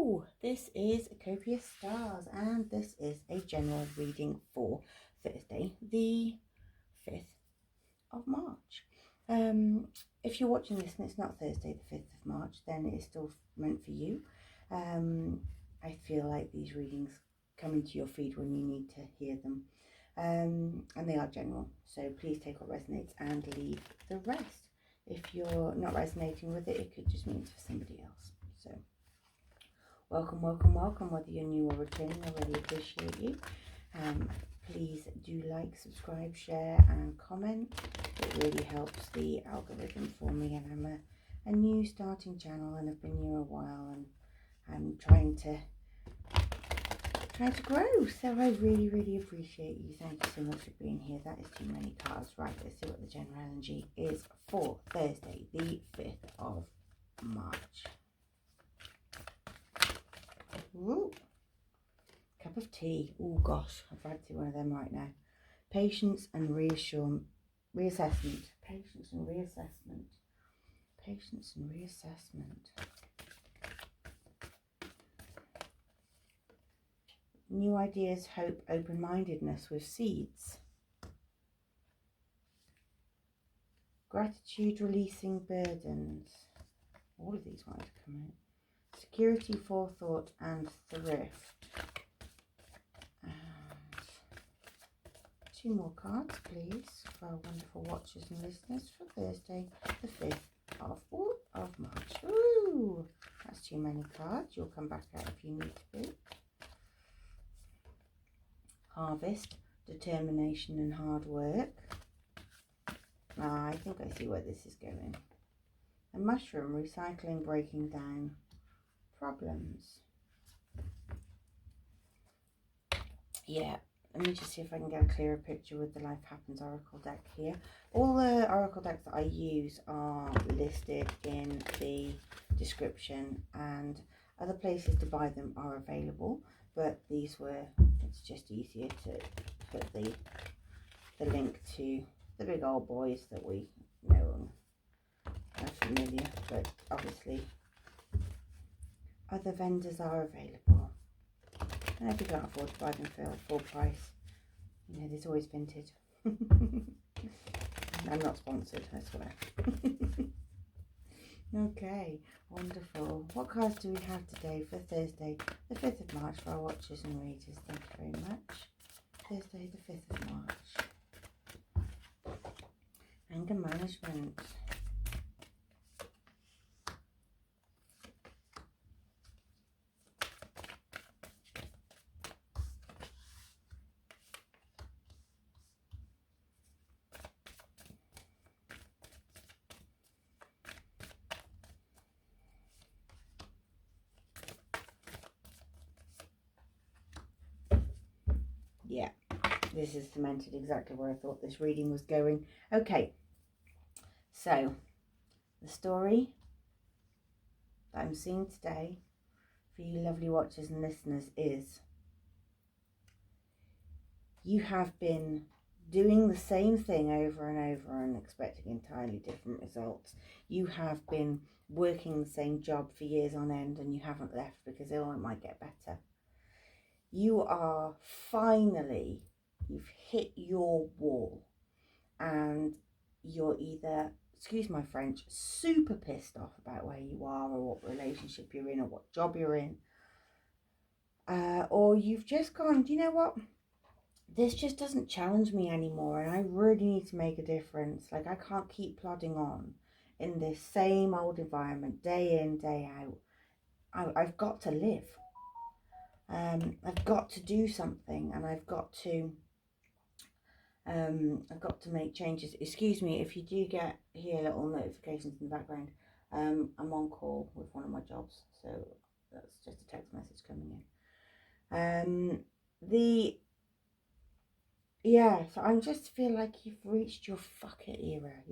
Hello, this is Copia Stars and this is a general reading for Thursday, the 5th of March. If you're watching this and it's not Thursday, the 5th of March, then it is still meant for you. I feel like these readings come into your feed when you need to hear them. And they are general, so please take what resonates and leave the rest. If you're not resonating with it, it could just mean it's for somebody else. So welcome, welcome, welcome, whether you're new or returning. I really appreciate you. Please do like, subscribe, share and comment. It really helps the algorithm for me, and I'm a new starting channel and I've been here a while and I'm trying to grow, so I really, really appreciate you. Thank you so much for being here. That is too many cards. Right, let's see what the general energy is for Thursday, the 5th of March. Ooh. Cup of tea. Oh gosh, I've had to one of them right now. Patience and reassessment. Patience and reassessment. Patience and reassessment. New ideas, hope, open-mindedness with seeds. Gratitude, releasing burdens. All of these wanted to come out. Security, forethought and thrift. And 2 more cards, please, for our wonderful watchers and listeners for Thursday, the 5th of March. Ooh, that's too many cards. You'll come back out if you need to be. Harvest, determination and hard work. I think I see where this is going. A mushroom, recycling, breaking down problems. Yeah, let me just see if I can get a clearer picture with the Life Happens Oracle deck here. All the Oracle decks that I use are listed in the description, and other places to buy them are available, but these were, it's just easier to put the link to the big old boys that we know and are familiar, but obviously other vendors are available. And if you can't afford to buy them for full price, you know, there's always vintage. I'm not sponsored, I swear. Okay, wonderful. What cards do we have today for Thursday, the 5th of March, for our watchers and readers? Thank you very much. Thursday, the 5th of March. Anger management. Yeah, this is cemented exactly where I thought this reading was going. Okay, so the story that I'm seeing today for you lovely watchers and listeners is you have been doing the same thing over and over and expecting entirely different results. You have been working the same job for years on end and you haven't left because, oh, it might get better. You are finally, you've hit your wall and you're either, excuse my French, super pissed off about where you are or what relationship you're in or what job you're in. Or you've just gone, do you know what? This just doesn't challenge me anymore and I really need to make a difference. Like, I can't keep plodding on in this same old environment day in, day out. I've got to live. I've got to do something and I've got to make changes. Excuse me if you do hear little notifications in the background. I'm on call with one of my jobs, so that's just a text message coming in. So I just feel like you've reached your fucker era.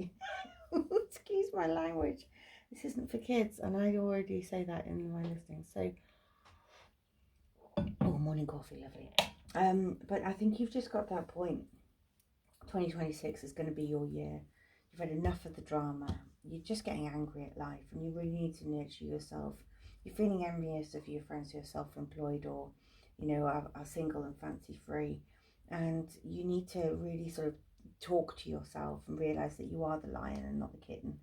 Excuse my language. This isn't for kids, and I already say that in my listing. So, oh, morning coffee, lovely. But I think you've just got that point. 2026 is going to be your year. You've had enough of the drama. You're just getting angry at life, and you really need to nurture yourself you're feeling envious of your friends who are self-employed or, you know, are single and fancy free. And you need to really sort of talk to yourself and realize that you are the lion and not the kitten.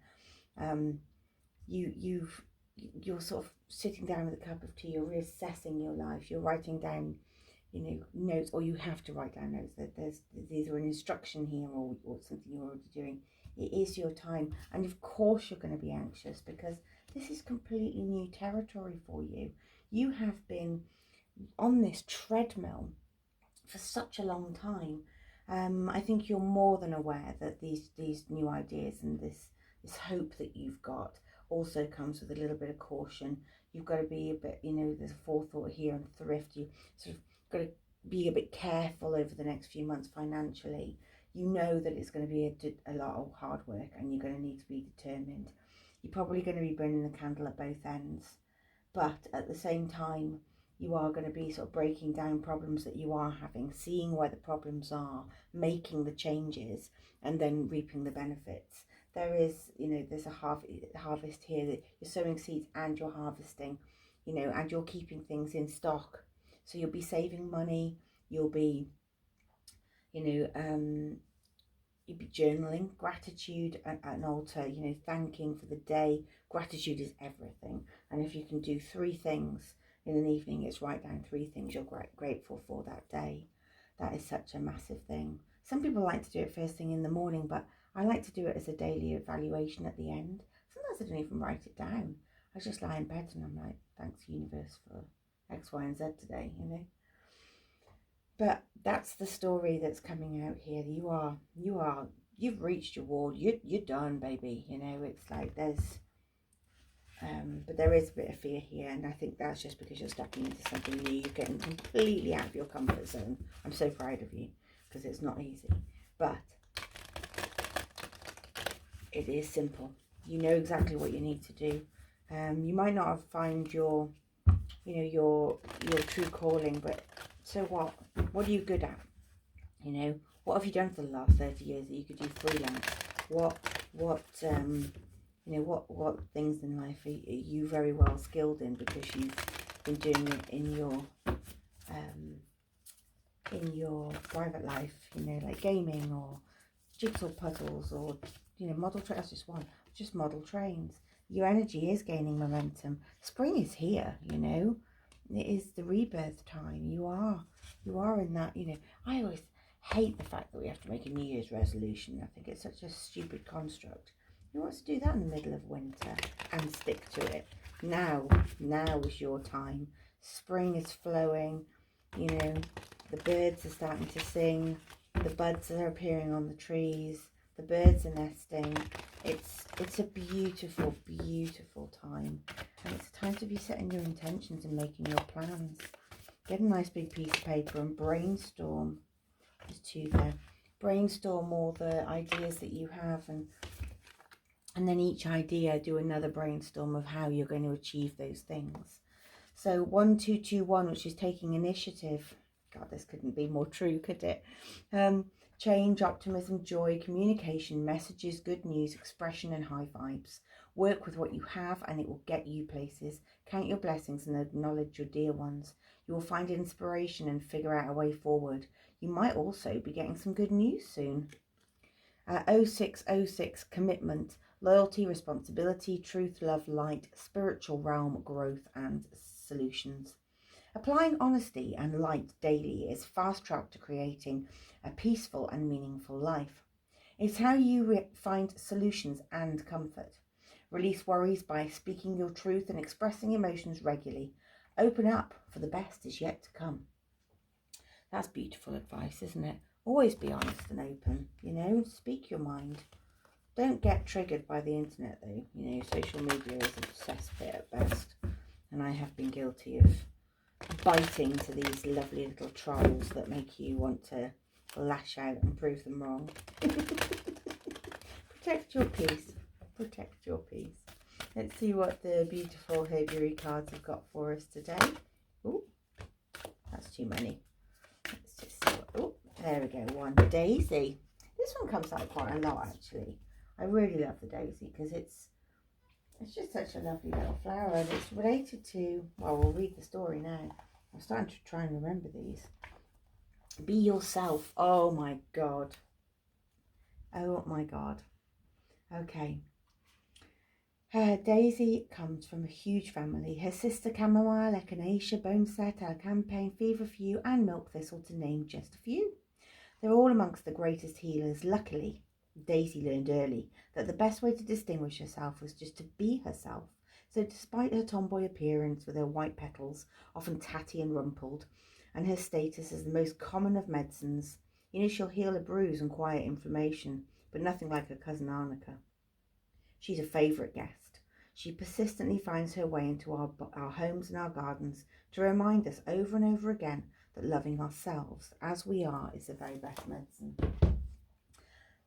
You're sort of sitting down with a cup of tea, you're reassessing your life, you're writing down, you know, notes, or you have to write down notes, that there's either an instruction here or something you're already doing. It is your time, and of course you're going to be anxious because this is completely new territory for you. You have been on this treadmill for such a long time. I think you're more than aware that these new ideas and this hope that you've got also comes with a little bit of caution. You've got to be a bit, you know, there's a forethought here and thrift. You sort of got to be a bit careful over the next few months financially. You know that it's going to be a lot of hard work, and you're going to need to be determined. You're probably going to be burning the candle at both ends, but at the same time, you are going to be sort of breaking down problems that you are having, seeing where the problems are, making the changes, and then reaping the benefits. There is, you know, there's a harvest here that you're sowing seeds and you're harvesting, you know, and you're keeping things in stock. So you'll be saving money, you'll be, you know, you'll be journaling, gratitude at an altar, you know, thanking for the day. Gratitude is everything. And if you can do 3 things in an evening, it's write down 3 things you're grateful for that day. That is such a massive thing. Some people like to do it first thing in the morning, but I like to do it as a daily evaluation at the end. Sometimes I don't even write it down. I just lie in bed and I'm like, thanks universe for X, Y, and Z today, you know. But that's the story that's coming out here. You've reached your wall. You're done, baby. You know, it's like there's, but there is a bit of fear here, and I think that's just because you're stepping into something new. You're getting completely out of your comfort zone. I'm so proud of you because it's not easy, but it is simple. You know exactly what you need to do. You might not have found your, you know, your true calling, but so what? What are you good at? You know, what have you done for the last 30 years that you could do freelance? What you know, what things in life are you very well skilled in because you've been doing it in your private life, you know, like gaming or jigsaw puzzles or, you know, model trains. That's just one, just model trains. Your energy is gaining momentum. Spring is here, you know. It is the rebirth time. You are in that, you know. I always hate the fact that we have to make a New Year's resolution. I think it's such a stupid construct. Who wants to do that in the middle of winter and stick to it? Now is your time. Spring is flowing, you know, the birds are starting to sing, the buds are appearing on the trees, the birds are nesting. It's a beautiful, beautiful time. And it's time to be setting your intentions and making your plans. Get a nice big piece of paper and brainstorm. There's 2 there. Brainstorm all the ideas that you have, and then each idea do another brainstorm of how you're going to achieve those things. So 1221, which is taking initiative. God, this couldn't be more true, could it? Change, optimism, joy, communication, messages, good news, expression, and high vibes. Work with what you have and it will get you places. Count your blessings and acknowledge your dear ones. You will find inspiration and figure out a way forward. You might also be getting some good news soon. 0606, commitment, loyalty, responsibility, truth, love, light, spiritual realm, growth, and solutions. Applying honesty and light daily is fast track to creating a peaceful and meaningful life. It's how you find solutions and comfort. Release worries by speaking your truth and expressing emotions regularly. Open up, for the best is yet to come. That's beautiful advice, isn't it? Always be honest and open, you know, speak your mind. Don't get triggered by the internet though. You know, social media is a cesspit at best. And I have been guilty of biting to these lovely little trolls that make you want to lash out and prove them wrong. Protect your peace. Protect your peace. Let's see what the beautiful herbiary cards have got for us today. Oh, that's too many. Let's just see what, oh, there we go, one. Daisy. This one comes out quite a lot actually. I really love the daisy because it's It's just such a lovely little flower, and it's related to, well, we'll read the story now. I'm starting to try and remember these. Be yourself. Oh my God. Oh my God. Okay. Daisy comes from a huge family. Her sister Chamomile, Echinacea, Boneset, Campaign, Feverfew and Milk Thistle, to name just a few. They're all amongst the greatest healers. Luckily, Daisy learned early that the best way to distinguish herself was just to be herself. So despite her tomboy appearance with her white petals, often tatty and rumpled, and her status as the most common of medicines, she'll heal a bruise and quiet inflammation, but nothing like her cousin Arnica. She's a favourite guest. She persistently finds her way into our homes and our gardens to remind us over and over again that loving ourselves as we are is the very best medicine.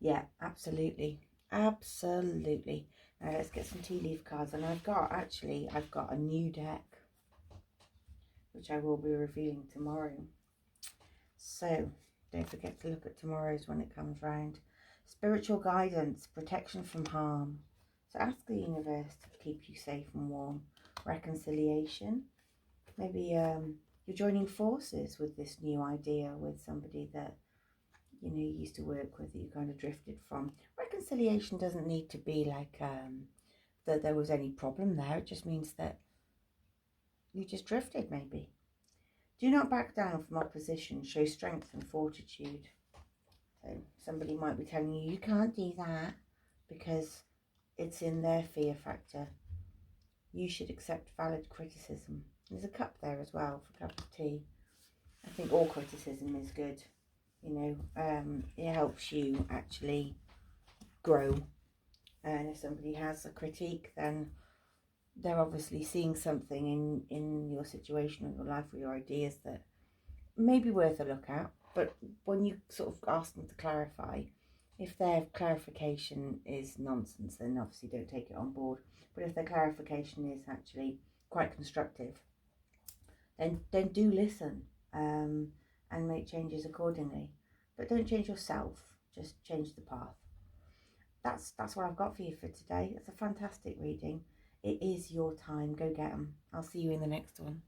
Yeah, absolutely. Absolutely. Now let's get some tea leaf cards. And I've got a new deck, which I will be revealing tomorrow. So don't forget to look at tomorrow's when it comes round. Spiritual guidance, protection from harm. So ask the universe to keep you safe and warm. Reconciliation. Maybe you're joining forces with this new idea with somebody that you used to work with, that you kind of drifted from. Reconciliation doesn't need to be like that there was any problem there. It just means that you just drifted, maybe. Do not back down from opposition. Show strength and fortitude. So somebody might be telling you can't do that because it's in their fear factor. You should accept valid criticism. There's a cup there as well for a cup of tea. I think all criticism is good. It helps you actually grow. And if somebody has a critique, then they're obviously seeing something in your situation or your life or your ideas that may be worth a look at. But when you sort of ask them to clarify, if their clarification is nonsense, then obviously don't take it on board. But if their clarification is actually quite constructive, then do listen and make changes accordingly. But don't change yourself, just change the path. That's what I've got for you for today. It's a fantastic reading. It is your time. Go get them. I'll see you in the next one.